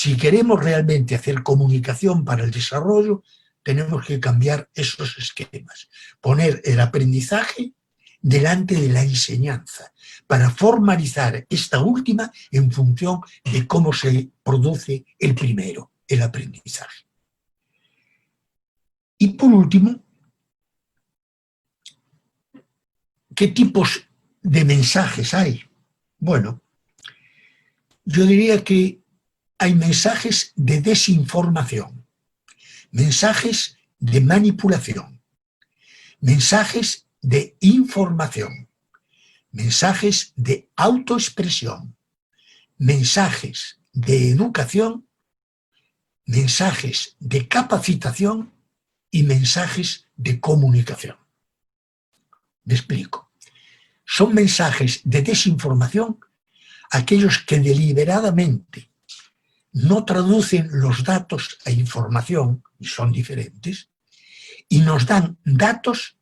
Si queremos realmente hacer comunicación para el desarrollo, tenemos que cambiar esos esquemas, poner el aprendizaje delante de la enseñanza, para formalizar esta última en función de cómo se produce el primero, el aprendizaje. Y por último, ¿qué tipos de mensajes hay? Bueno, yo diría que hay mensajes de desinformación, mensajes de manipulación, mensajes de información, mensajes de autoexpresión, mensajes de educación, mensajes de capacitación y mensajes de comunicación. Me explico. Son mensajes de desinformación aquellos que deliberadamente no traducen los datos a información, y son diferentes, y nos dan datos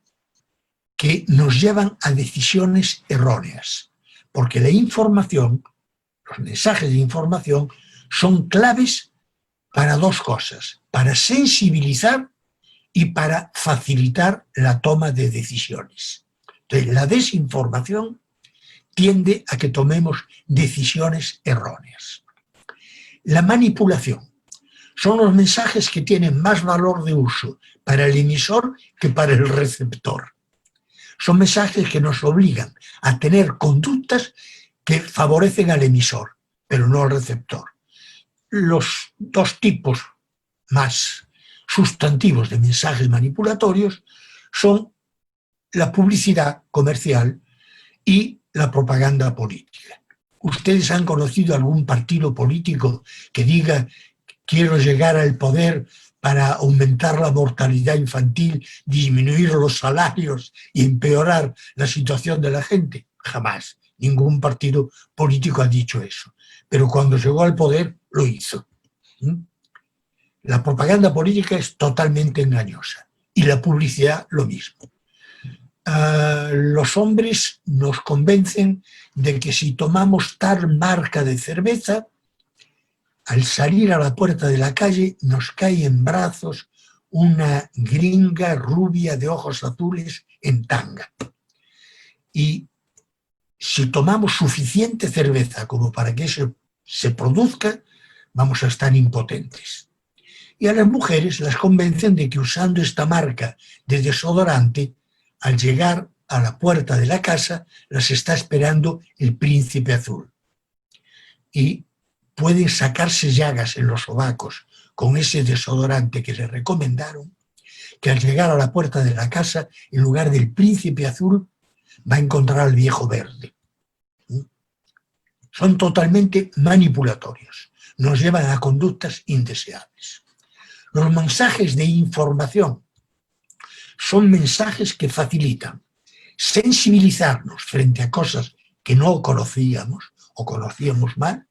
que nos llevan a decisiones erróneas, porque la información, los mensajes de información, son claves para dos cosas, para sensibilizar y para facilitar la toma de decisiones. Entonces, la desinformación tiende a que tomemos decisiones erróneas. La manipulación son los mensajes que tienen más valor de uso para el emisor que para el receptor. Son mensajes que nos obligan a tener conductas que favorecen al emisor, pero no al receptor. Los dos tipos más sustantivos de mensajes manipulatorios son la publicidad comercial y la propaganda política. ¿Ustedes han conocido algún partido político que diga quiero llegar al poder para aumentar la mortalidad infantil, disminuir los salarios y empeorar la situación de la gente? Jamás. Ningún partido político ha dicho eso. Pero cuando llegó al poder, lo hizo. La propaganda política es totalmente engañosa y la publicidad lo mismo. Los hombres nos convencen de que si tomamos tal marca de cerveza, al salir a la puerta de la calle nos cae en brazos una gringa rubia de ojos azules en tanga. Y si tomamos suficiente cerveza como para que eso se produzca, vamos a estar impotentes. Y a las mujeres las convencen de que usando esta marca de desodorante, al llegar a la puerta de la casa, las está esperando el príncipe azul. Y pueden sacarse llagas en los sobacos con ese desodorante que les recomendaron, que al llegar a la puerta de la casa, en lugar del príncipe azul, va a encontrar al viejo verde. Son totalmente manipulatorios, nos llevan a conductas indeseables. Los mensajes de información son mensajes que facilitan sensibilizarnos frente a cosas que no conocíamos o conocíamos mal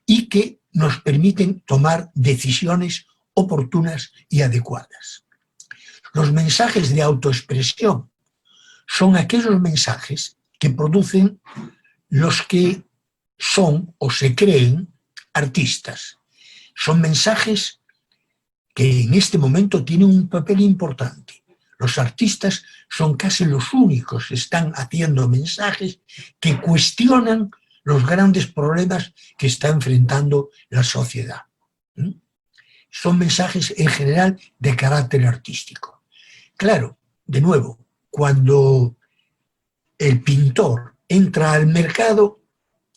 y que nos permiten tomar decisiones oportunas y adecuadas. Los mensajes de autoexpresión son aquellos mensajes que producen los que son o se creen artistas. Son mensajes que en este momento tienen un papel importante. Los artistas son casi los únicos que están haciendo mensajes que cuestionan los grandes problemas que está enfrentando la sociedad. Son mensajes en general de carácter artístico. Claro, de nuevo, cuando el pintor entra al mercado,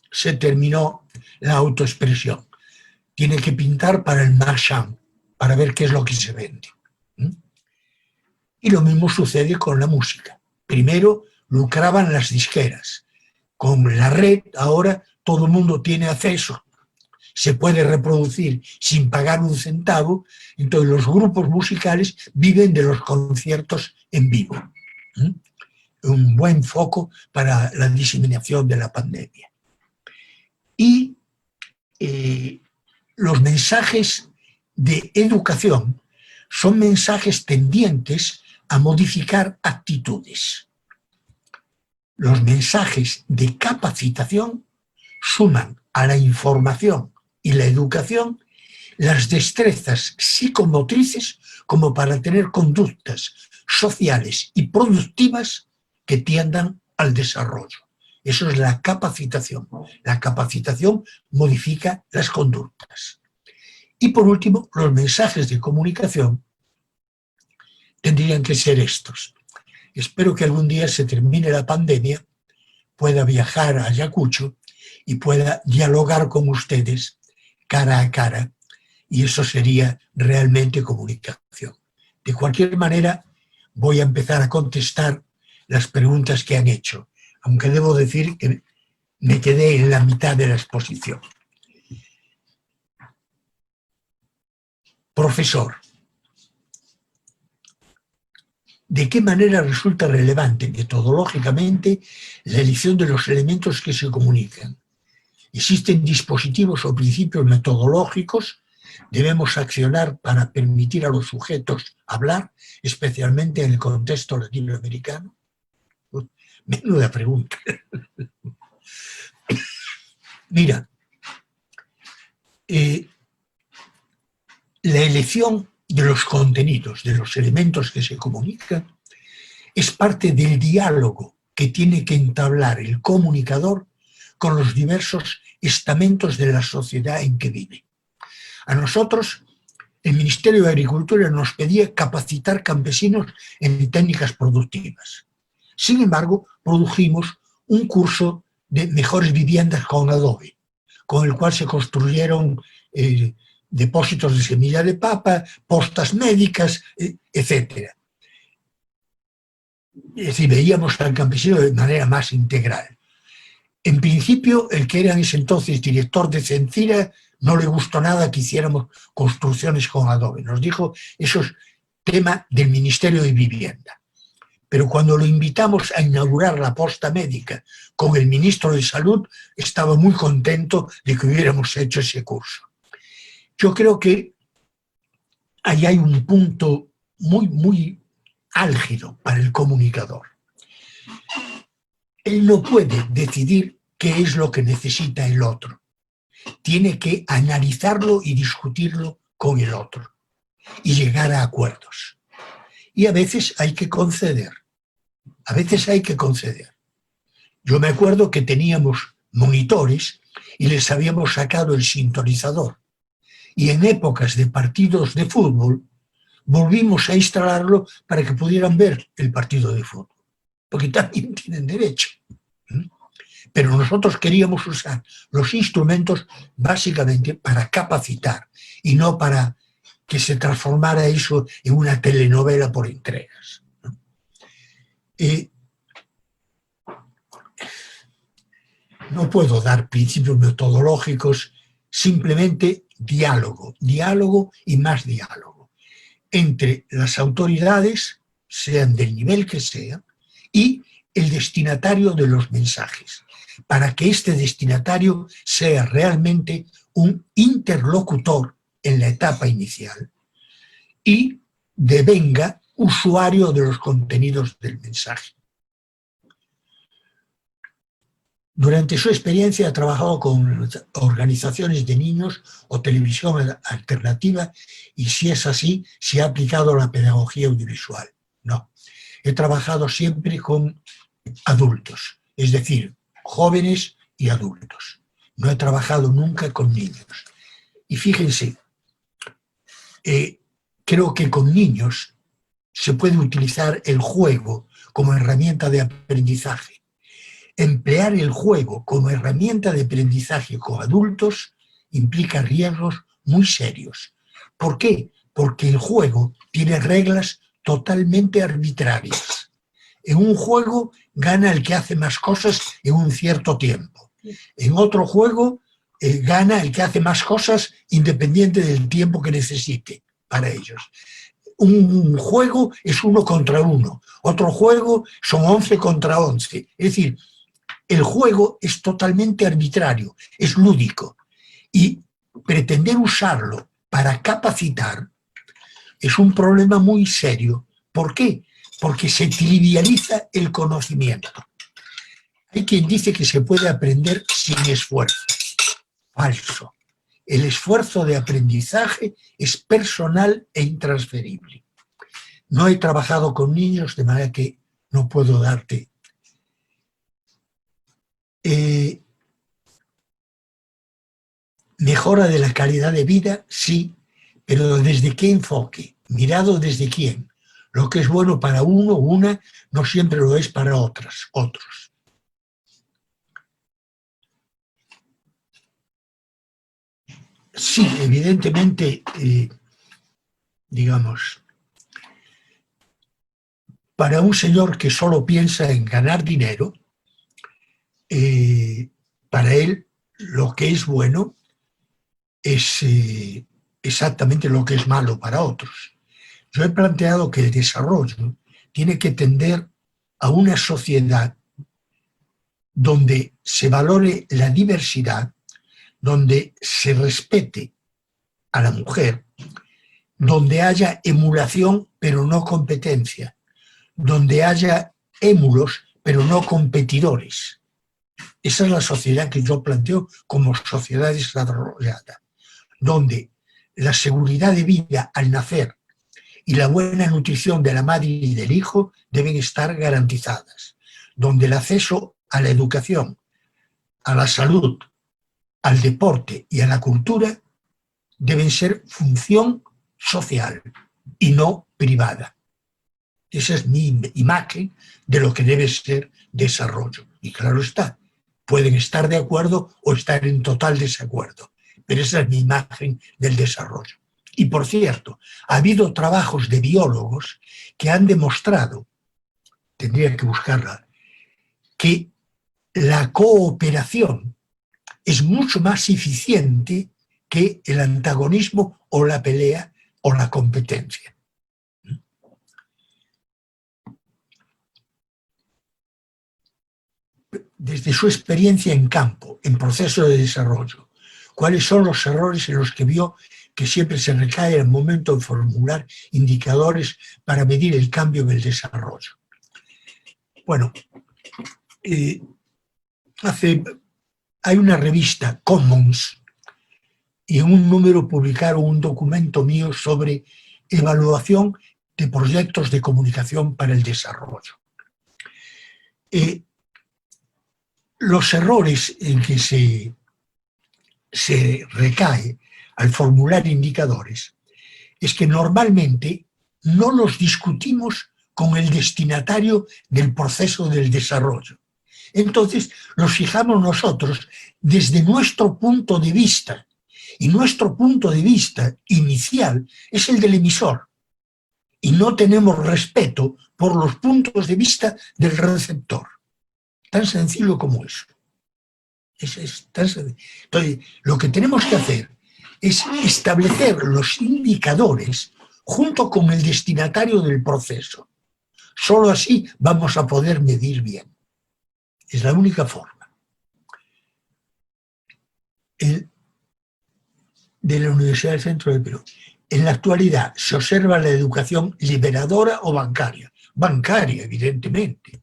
se terminó la autoexpresión. Tiene que pintar para el marchand, para ver qué es lo que se vende. Y lo mismo sucede con la música. Primero lucraban las disqueras. Con la red ahora todo el mundo tiene acceso. Se puede reproducir sin pagar un centavo. Entonces los grupos musicales viven de los conciertos en vivo. Un buen foco para la diseminación de la pandemia. Y los mensajes de educación son mensajes tendientes a modificar actitudes. Los mensajes de capacitación suman a la información y la educación las destrezas psicomotrices como para tener conductas sociales y productivas que tiendan al desarrollo. Eso es la capacitación. La capacitación modifica las conductas. Y por último, los mensajes de comunicación tendrían que ser estos. Espero que algún día se termine la pandemia, pueda viajar a Ayacucho y pueda dialogar con ustedes cara a cara, y eso sería realmente comunicación. De cualquier manera, voy a empezar a contestar las preguntas que han hecho, aunque debo decir que me quedé en la mitad de la exposición. Profesor, ¿de qué manera resulta relevante metodológicamente la elección de los elementos que se comunican? ¿Existen dispositivos o principios metodológicos? ¿Debemos accionar para permitir a los sujetos hablar, especialmente en el contexto latinoamericano? Menuda pregunta. Mira, la elección de los contenidos, de los elementos que se comunican, es parte del diálogo que tiene que entablar el comunicador con los diversos estamentos de la sociedad en que vive. A nosotros, el Ministerio de Agricultura nos pedía capacitar campesinos en técnicas productivas. Sin embargo, produjimos un curso de mejores viviendas con adobe, con el cual se construyeron depósitos de semilla de papa, postas médicas, etc. Es decir, veíamos al campesino de manera más integral. En principio, el que era en ese entonces director de Cencira no le gustó nada que hiciéramos construcciones con adobe. Nos dijo, eso es tema del Ministerio de Vivienda. Pero cuando lo invitamos a inaugurar la posta médica con el ministro de Salud, estaba muy contento de que hubiéramos hecho ese curso. Yo creo que ahí hay un punto muy álgido para el comunicador. Él no puede decidir qué es lo que necesita el otro. Tiene que analizarlo y discutirlo con el otro y llegar a acuerdos. Y a veces hay que conceder. A veces hay que conceder. Yo me acuerdo que teníamos monitores y les habíamos sacado el sintonizador. Y en épocas de partidos de fútbol volvimos a instalarlo para que pudieran ver el partido de fútbol. Porque también tienen derecho. Pero nosotros queríamos usar los instrumentos básicamente para capacitar y no para que se transformara eso en una telenovela por entregas. No puedo dar principios metodológicos, simplemente diálogo, diálogo y más diálogo entre las autoridades, sean del nivel que sea, y el destinatario de los mensajes, para que este destinatario sea realmente un interlocutor en la etapa inicial y devenga usuario de los contenidos del mensaje. Durante su experiencia ha trabajado con organizaciones de niños o televisión alternativa y si es así, si ha aplicado la pedagogía audiovisual. No, he trabajado siempre con adultos, es decir, jóvenes y adultos. No he trabajado nunca con niños. Y fíjense, creo que con niños se puede utilizar el juego como herramienta de aprendizaje. Emplear el juego como herramienta de aprendizaje con adultos implica riesgos muy serios. ¿Por qué? Porque el juego tiene reglas totalmente arbitrarias. En un juego gana el que hace más cosas en un cierto tiempo. En otro juego gana el que hace más cosas independiente del tiempo que necesite para ellos. Un juego es 1 contra 1, otro juego son 11 contra 11. Es decir, el juego es totalmente arbitrario, es lúdico. Y pretender usarlo para capacitar es un problema muy serio. ¿Por qué? Porque se trivializa el conocimiento. Hay quien dice que se puede aprender sin esfuerzo. Falso. el esfuerzo de aprendizaje es personal e intransferible. No he trabajado con niños, de manera que no puedo darte. Mejora de la calidad de vida, sí, pero ¿desde qué enfoque? ¿Mirado desde quién? Lo que es bueno para uno o una no siempre lo es para otros. Sí, evidentemente, digamos, para un señor que solo piensa en ganar dinero, para él lo que es bueno es exactamente lo que es malo para otros. Yo he planteado que el desarrollo tiene que tender a una sociedad donde se valore la diversidad, donde se respete a la mujer, donde haya emulación pero no competencia, donde haya émulos pero no competidores. Esa es la sociedad que yo planteo como sociedad desarrollada, donde la seguridad de vida al nacer y la buena nutrición de la madre y del hijo deben estar garantizadas, donde el acceso a la educación, a la salud, al deporte y a la cultura deben ser función social y no privada. Esa es mi imagen de lo que debe ser desarrollo. Y claro está, pueden estar de acuerdo o estar en total desacuerdo, pero esa es mi imagen del desarrollo. Y por cierto, ha habido trabajos de biólogos que han demostrado, tendría que buscarla, que la cooperación es mucho más eficiente que el antagonismo o la pelea o la competencia. Desde su experiencia en campo, en proceso de desarrollo, ¿cuáles son los errores en los que vio que siempre se recae al momento de formular indicadores para medir el cambio en el desarrollo? Bueno, hay una revista, Commons, y en un número publicaron un documento mío sobre evaluación de proyectos de comunicación para el desarrollo. Los errores en que se recae al formular indicadores es que normalmente no los discutimos con el destinatario del proceso del desarrollo. Entonces los fijamos nosotros desde nuestro punto de vista, y nuestro punto de vista inicial es el del emisor, y no tenemos respeto por los puntos de vista del receptor. Tan sencillo como eso. Entonces, lo que tenemos que hacer es establecer los indicadores junto con el destinatario del proceso. Solo así vamos a poder medir bien. Es la única forma. De la Universidad del Centro del Perú. En la actualidad se observa la educación liberadora o bancaria. Bancaria, evidentemente.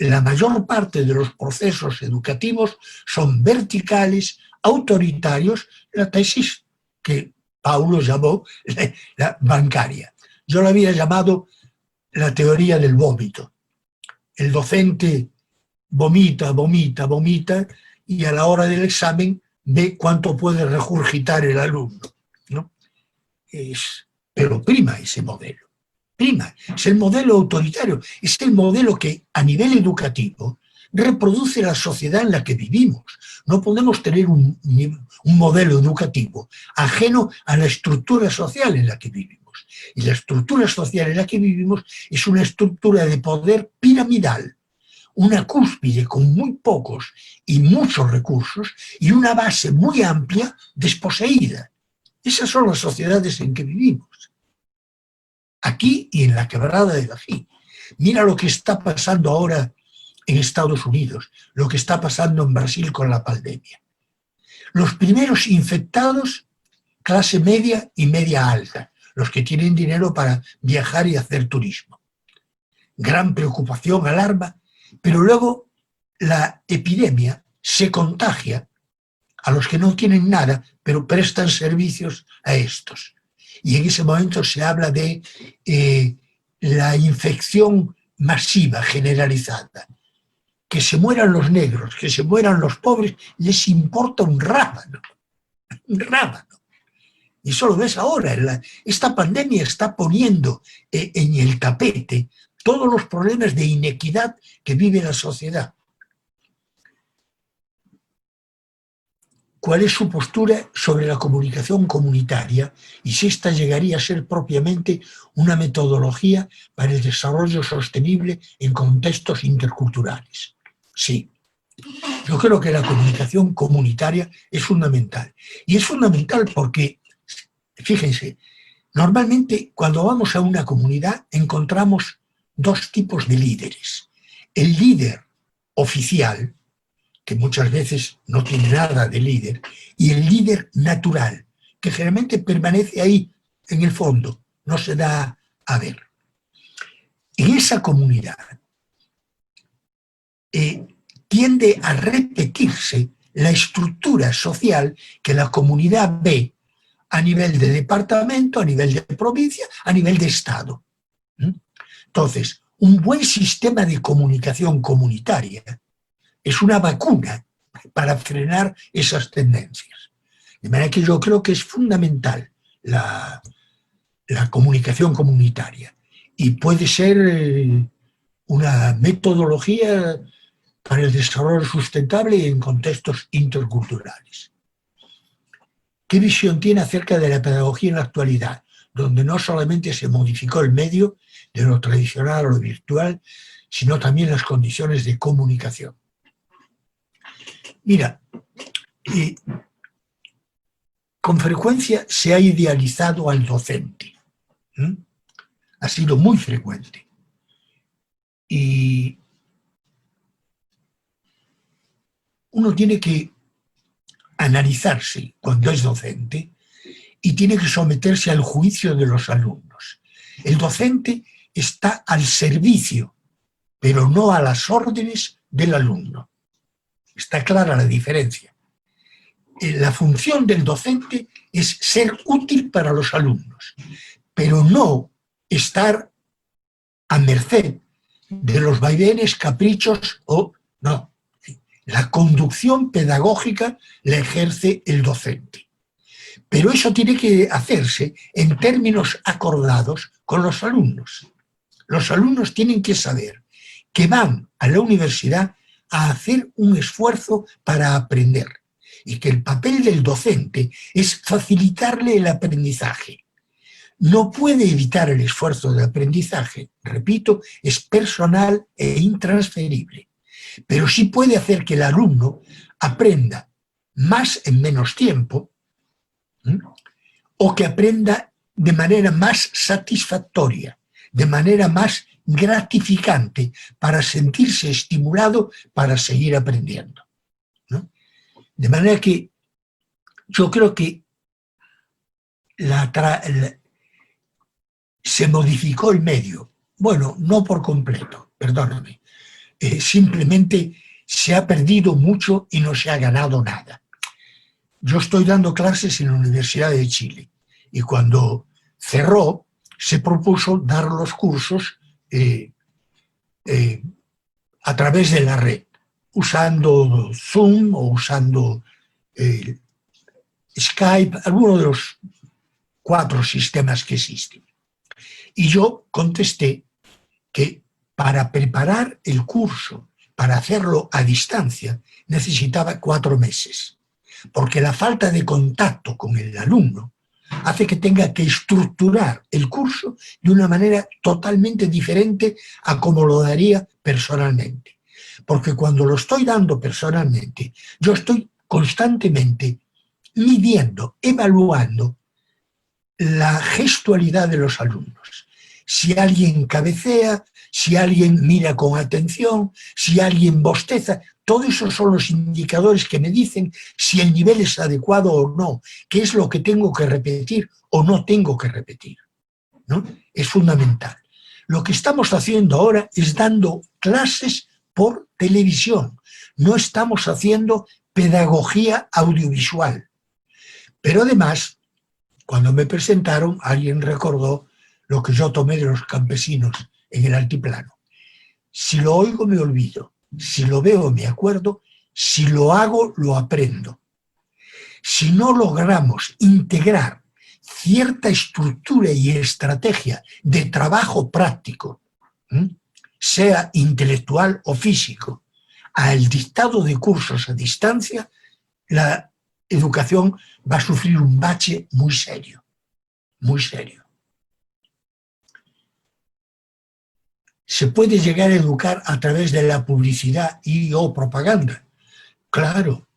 La mayor parte de los procesos educativos son verticales, autoritarios, la tesis que Paulo llamó la bancaria. Yo la había llamado la teoría del vómito. El docente vomita, vomita, vomita, y a la hora del examen ve cuánto puede regurgitar el alumno, ¿no? Pero prima ese modelo. Prima, es el modelo autoritario, es el modelo que a nivel educativo reproduce la sociedad en la que vivimos. No podemos tener un modelo educativo ajeno a la estructura social en la que vivimos. Y la estructura social en la que vivimos es una estructura de poder piramidal, una cúspide con muy pocos y muchos recursos y una base muy amplia desposeída. Esas son las sociedades en que vivimos. Aquí y en la quebrada de Dají. Mira lo que está pasando ahora en Estados Unidos, lo que está pasando en Brasil con la pandemia. Los primeros infectados, clase media y media alta, los que tienen dinero para viajar y hacer turismo. Gran preocupación, alarma, pero luego la epidemia se contagia a los que no tienen nada, pero prestan servicios a estos. Y en ese momento se habla de la infección masiva, generalizada. Que se mueran los negros, que se mueran los pobres, les importa un rábano, un rábano. Y eso lo ves ahora, esta pandemia está poniendo en el tapete todos los problemas de inequidad que vive la sociedad. ¿Cuál es su postura sobre la comunicación comunitaria y si esta llegaría a ser propiamente una metodología para el desarrollo sostenible en contextos interculturales? Sí. Yo creo que la comunicación comunitaria es fundamental. Y es fundamental porque, fíjense, normalmente cuando vamos a una comunidad encontramos dos tipos de líderes. El líder oficial, que muchas veces no tiene nada de líder, y el líder natural, que generalmente permanece ahí en el fondo, no se da a ver. En esa comunidad tiende a repetirse la estructura social que la comunidad ve a nivel de departamento, a nivel de provincia, a nivel de estado. Entonces, un buen sistema de comunicación comunitaria es una vacuna para frenar esas tendencias. De manera que yo creo que es fundamental la comunicación comunitaria y puede ser una metodología para el desarrollo sustentable en contextos interculturales. ¿Qué visión tiene acerca de la pedagogía en la actualidad, donde no solamente se modificó el medio de lo tradicional a lo virtual, sino también las condiciones de comunicación? Mira, con frecuencia se ha idealizado al docente. Ha sido muy frecuente. Y uno tiene que analizarse cuando es docente y tiene que someterse al juicio de los alumnos. El docente está al servicio, pero no a las órdenes del alumno. Está clara la diferencia. La función del docente es ser útil para los alumnos, pero no estar a merced de los vaivenes, caprichos o no. La conducción pedagógica la ejerce el docente. Pero eso tiene que hacerse en términos acordados con los alumnos. Los alumnos tienen que saber que van a la universidad a hacer un esfuerzo para aprender y que el papel del docente es facilitarle el aprendizaje. No puede evitar el esfuerzo de aprendizaje, repito, es personal e intransferible, pero sí puede hacer que el alumno aprenda más en menos tiempo, o que aprenda de manera más satisfactoria, de manera más gratificante, para sentirse estimulado para seguir aprendiendo, ¿no? De manera que yo creo que se modificó el medio. Bueno, no por completo, perdóname. Simplemente se ha perdido mucho y no se ha ganado nada. Yo estoy dando clases en la Universidad de Chile y cuando cerró se propuso dar los cursos a través de la red, usando Zoom o usando Skype, alguno de los 4 sistemas que existen. Y yo contesté que para preparar el curso, para hacerlo a distancia, necesitaba 4 meses, porque la falta de contacto con el alumno hace que tenga que estructurar el curso de una manera totalmente diferente a como lo daría personalmente. Porque cuando lo estoy dando personalmente, yo estoy constantemente midiendo, evaluando la gestualidad de los alumnos. Si alguien cabecea, si alguien mira con atención, si alguien bosteza, todos esos son los indicadores que me dicen si el nivel es adecuado o no, qué es lo que tengo que repetir o no tengo que repetir, ¿no? Es fundamental. Lo que estamos haciendo ahora es dando clases por televisión, no estamos haciendo pedagogía audiovisual. Pero además, cuando me presentaron, alguien recordó lo que yo tomé de los campesinos en el altiplano. Si lo oigo, me olvido. Si lo veo, me acuerdo. Si lo hago, lo aprendo. Si no logramos integrar cierta estructura y estrategia de trabajo práctico, sea intelectual o físico, al dictado de cursos a distancia, la educación va a sufrir un bache muy serio, muy serio. ¿Se puede llegar a educar a través de la publicidad y o propaganda? Claro,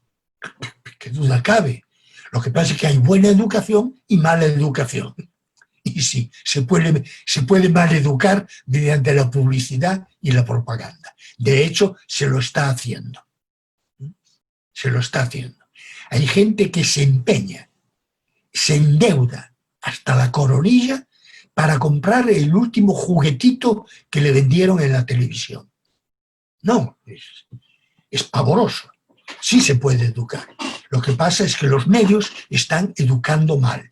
qué duda cabe. Lo que pasa es que hay buena educación y mala educación. Y sí, se puede mal educar mediante la publicidad y la propaganda. De hecho, se lo está haciendo. Se lo está haciendo. Hay gente que se empeña, se endeuda hasta la coronilla para comprar el último juguetito que le vendieron en la televisión. No, es pavoroso. Sí se puede educar. Lo que pasa es que los medios están educando mal.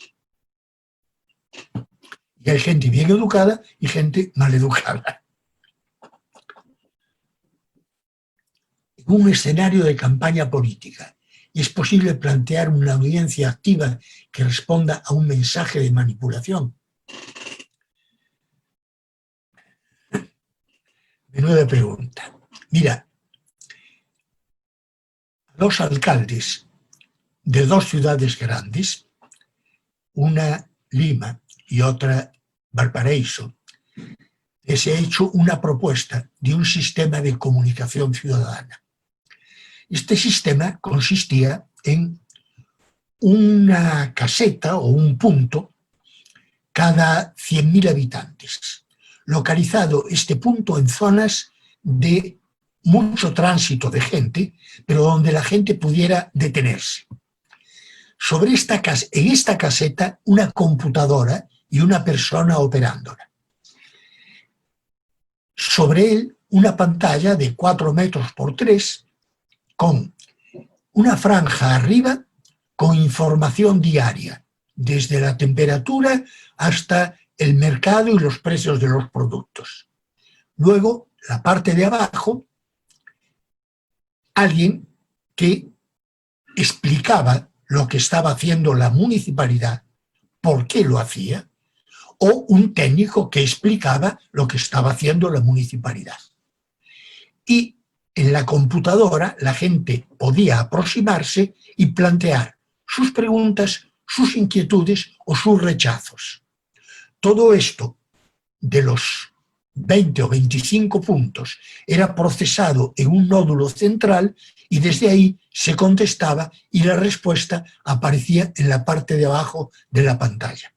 Y hay gente bien educada y gente mal educada. En un escenario de campaña política, ¿es posible plantear una audiencia activa que responda a un mensaje de manipulación? Menuda pregunta. Mira, los alcaldes de dos ciudades grandes, una Lima y otra Valparaíso, les he hecho una propuesta de un sistema de comunicación ciudadana. Este sistema consistía en una caseta o un punto cada 100.000 habitantes, localizado este punto en zonas de mucho tránsito de gente, pero donde la gente pudiera detenerse. En esta caseta, una computadora y una persona operándola. Sobre él, una pantalla de 4 metros por 3, con una franja arriba con información diaria, desde la temperatura hasta el mercado y los precios de los productos. Luego, la parte de abajo, alguien que explicaba lo que estaba haciendo la municipalidad, por qué lo hacía, o un técnico que explicaba lo que estaba haciendo la municipalidad. Y en la computadora la gente podía aproximarse y plantear sus preguntas, sus inquietudes o sus rechazos. Todo esto de los 20 o 25 puntos era procesado en un nódulo central y desde ahí se contestaba y la respuesta aparecía en la parte de abajo de la pantalla.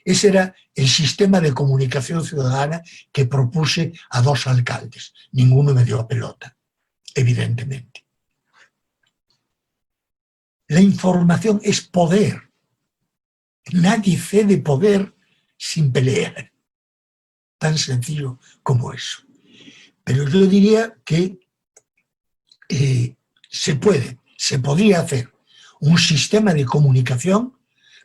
Ese era el sistema de comunicación ciudadana que propuse a dos alcaldes. Ninguno me dio pelota, evidentemente. La información es poder. Nadie cede poder sin pelear. Tan sencillo como eso. Pero yo diría que se podría hacer un sistema de comunicación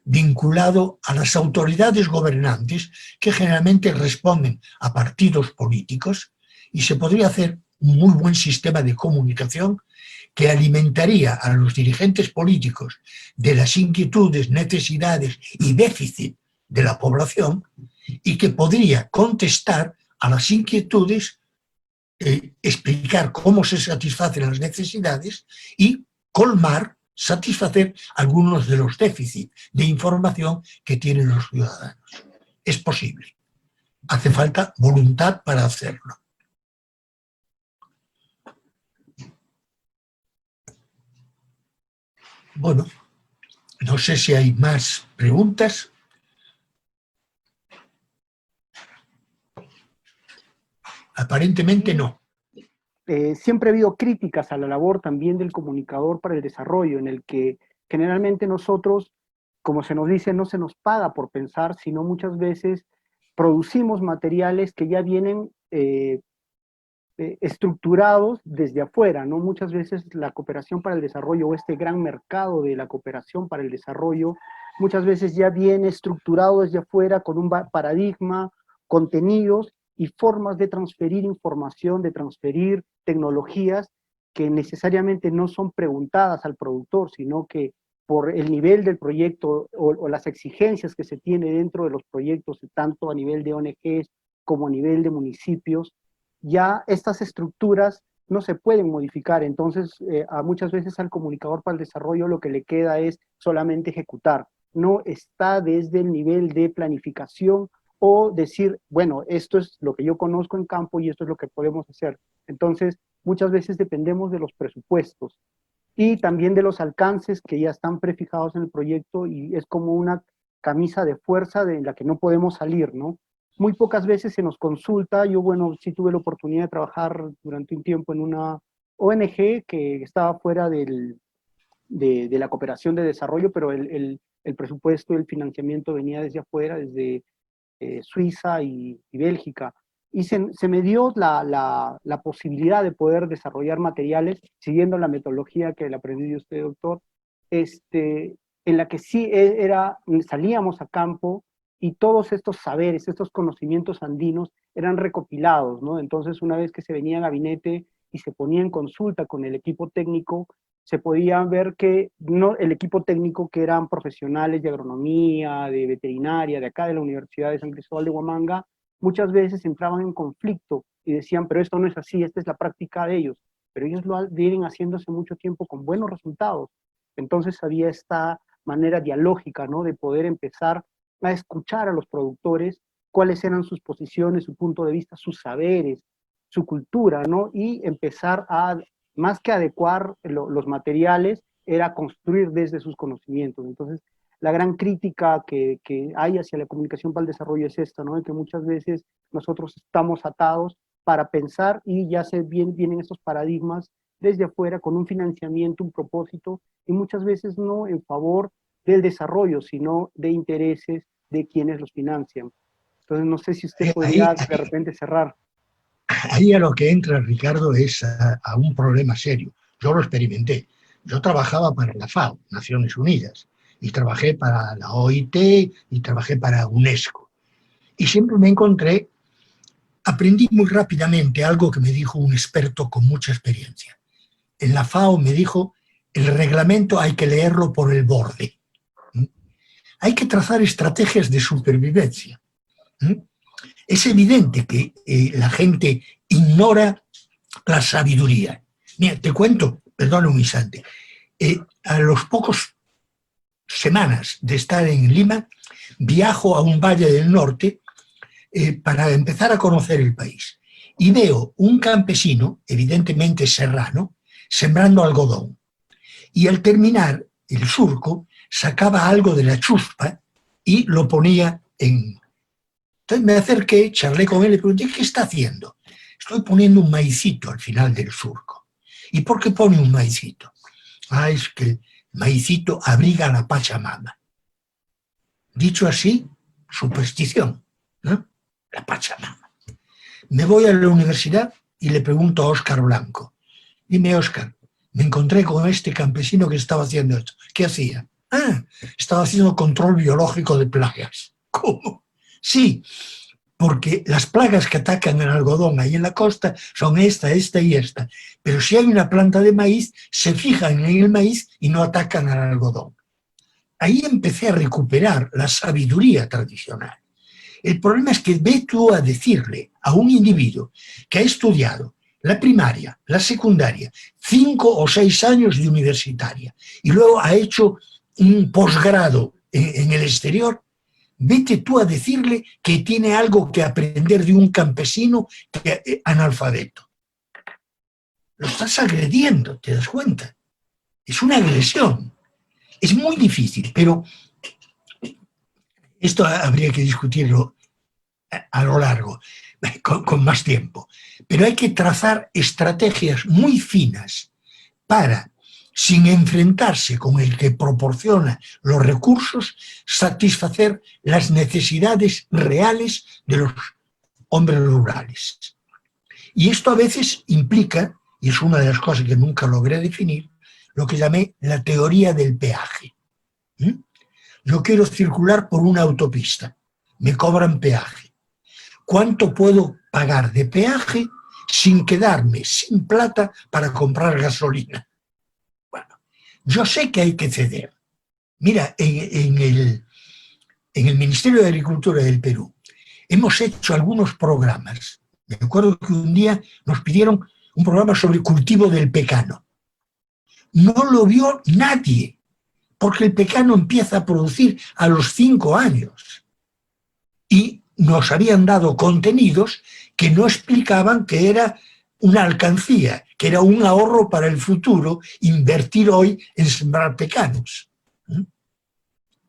vinculado a las autoridades gobernantes que generalmente responden a partidos políticos, y se podría hacer un muy buen sistema de comunicación que alimentaría a los dirigentes políticos de las inquietudes, necesidades y déficit de la población y que podría contestar a las inquietudes, explicar cómo se satisfacen las necesidades y satisfacer algunos de los déficits de información que tienen los ciudadanos. Es posible. Hace falta voluntad para hacerlo. Bueno, no sé si hay más preguntas. Aparentemente no. Siempre ha habido críticas a la labor también del comunicador para el desarrollo, en el que generalmente nosotros, como se nos dice, no se nos paga por pensar, sino muchas veces producimos materiales que ya vienen estructurados desde afuera, ¿no? Muchas veces la cooperación para el desarrollo o este gran mercado de la cooperación para el desarrollo, muchas veces ya viene estructurado desde afuera con un paradigma, contenidos y formas de transferir información, de transferir tecnologías que necesariamente no son preguntadas al productor, sino que por el nivel del proyecto o las exigencias que se tiene dentro de los proyectos, tanto a nivel de ONGs como a nivel de municipios, ya estas estructuras no se pueden modificar. Entonces, muchas veces al comunicador para el desarrollo lo que le queda es solamente ejecutar. No está desde el nivel de planificación o decir, bueno, esto es lo que yo conozco en campo y esto es lo que podemos hacer. Entonces, muchas veces dependemos de los presupuestos y también de los alcances que ya están prefijados en el proyecto y es como una camisa de fuerza de la que no podemos salir, ¿no? Muy pocas veces se nos consulta. Yo, bueno, sí tuve la oportunidad de trabajar durante un tiempo en una ONG que estaba fuera de la cooperación de desarrollo, pero el presupuesto y el financiamiento venía desde afuera, desde Suiza y Bélgica. Y se me dio la posibilidad de poder desarrollar materiales, siguiendo la metodología que le aprendí de usted, doctor, en la que sí salíamos a campo y todos estos saberes, estos conocimientos andinos eran recopilados, ¿no? Entonces, una vez que se venía al gabinete y se ponía en consulta con el equipo técnico, se podía ver que no, el equipo técnico, que eran profesionales de agronomía, de veterinaria, de acá de la Universidad de San Cristóbal de Huamanga, muchas veces entraban en conflicto y decían, pero esto no es así, esta es la práctica de ellos. Pero ellos lo vienen haciendo hace mucho tiempo con buenos resultados. Entonces había esta manera dialógica, ¿no?, de poder empezar a escuchar a los productores, cuáles eran sus posiciones, su punto de vista, sus saberes, su cultura, ¿no? Y empezar a, más que adecuar los materiales, era construir desde sus conocimientos. Entonces, la gran crítica que hay hacia la comunicación para el desarrollo es esta, ¿no? De que muchas veces nosotros estamos atados para pensar y ya vienen estos paradigmas desde afuera con un financiamiento, un propósito, y muchas veces no en favor del desarrollo, sino de intereses de quienes los financian. Entonces, no sé si usted podría de repente cerrar. Ahí a lo que entra, Ricardo, es a un problema serio. Yo lo experimenté. Yo trabajaba para la FAO, Naciones Unidas, y trabajé para la OIT y trabajé para UNESCO. Y siempre me encontré, aprendí muy rápidamente algo que me dijo un experto con mucha experiencia. En la FAO me dijo, el reglamento hay que leerlo por el borde. Hay que trazar estrategias de supervivencia. Es evidente que la gente ignora la sabiduría. Mira, te cuento, perdón un instante, a los pocos semanas de estar en Lima, viajo a un valle del norte para empezar a conocer el país. Y veo un campesino, evidentemente serrano, sembrando algodón. Y al terminar el surco, sacaba algo de la chuspa y lo ponía en... Entonces me acerqué, charlé con él y le pregunté, ¿qué está haciendo? Estoy poniendo un maicito al final del surco. ¿Y por qué pone un maicito? Es que el maicito abriga a la Pachamama. Dicho así, superstición, ¿no? La Pachamama. Me voy a la universidad y le pregunto a Óscar Blanco. Dime, Óscar, me encontré con este campesino que estaba haciendo esto. ¿Qué hacía? Estaba haciendo control biológico de plagas. ¿Cómo? Sí, porque las plagas que atacan el algodón ahí en la costa son esta y esta. Pero si hay una planta de maíz, se fijan en el maíz y no atacan al algodón. Ahí empecé a recuperar la sabiduría tradicional. El problema es que ve tú a decirle a un individuo que ha estudiado la primaria, la secundaria, 5 o 6 años de universitaria y luego ha hecho un posgrado en el exterior, vete tú a decirle que tiene algo que aprender de un campesino analfabeto. Lo estás agrediendo, ¿te das cuenta? Es una agresión. Es muy difícil, pero esto habría que discutirlo a lo largo, con más tiempo. Pero hay que trazar estrategias muy finas para, sin enfrentarse con el que proporciona los recursos, satisfacer las necesidades reales de los hombres rurales. Y esto a veces implica, y es una de las cosas que nunca logré definir, lo que llamé la teoría del peaje. Yo quiero circular por una autopista, me cobran peaje. ¿Cuánto puedo pagar de peaje sin quedarme sin plata para comprar gasolina? Bueno, yo sé que hay que ceder. Mira, en el Ministerio de Agricultura del Perú hemos hecho algunos programas. Me acuerdo que un día nos pidieron un programa sobre cultivo del pecano. No lo vio nadie, porque el pecano empieza a producir a los 5 años. Y nos habían dado contenidos que no explicaban que era una alcancía, que era un ahorro para el futuro, invertir hoy en sembrar pecanos.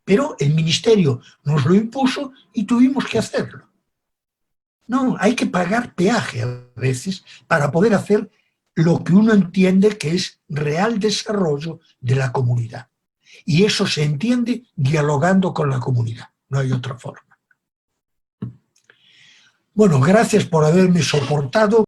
Pero el ministerio nos lo impuso y tuvimos que hacerlo. No, hay que pagar peaje a veces para poder hacer lo que uno entiende que es real desarrollo de la comunidad. Y eso se entiende dialogando con la comunidad, no hay otra forma. Bueno, gracias por haberme soportado.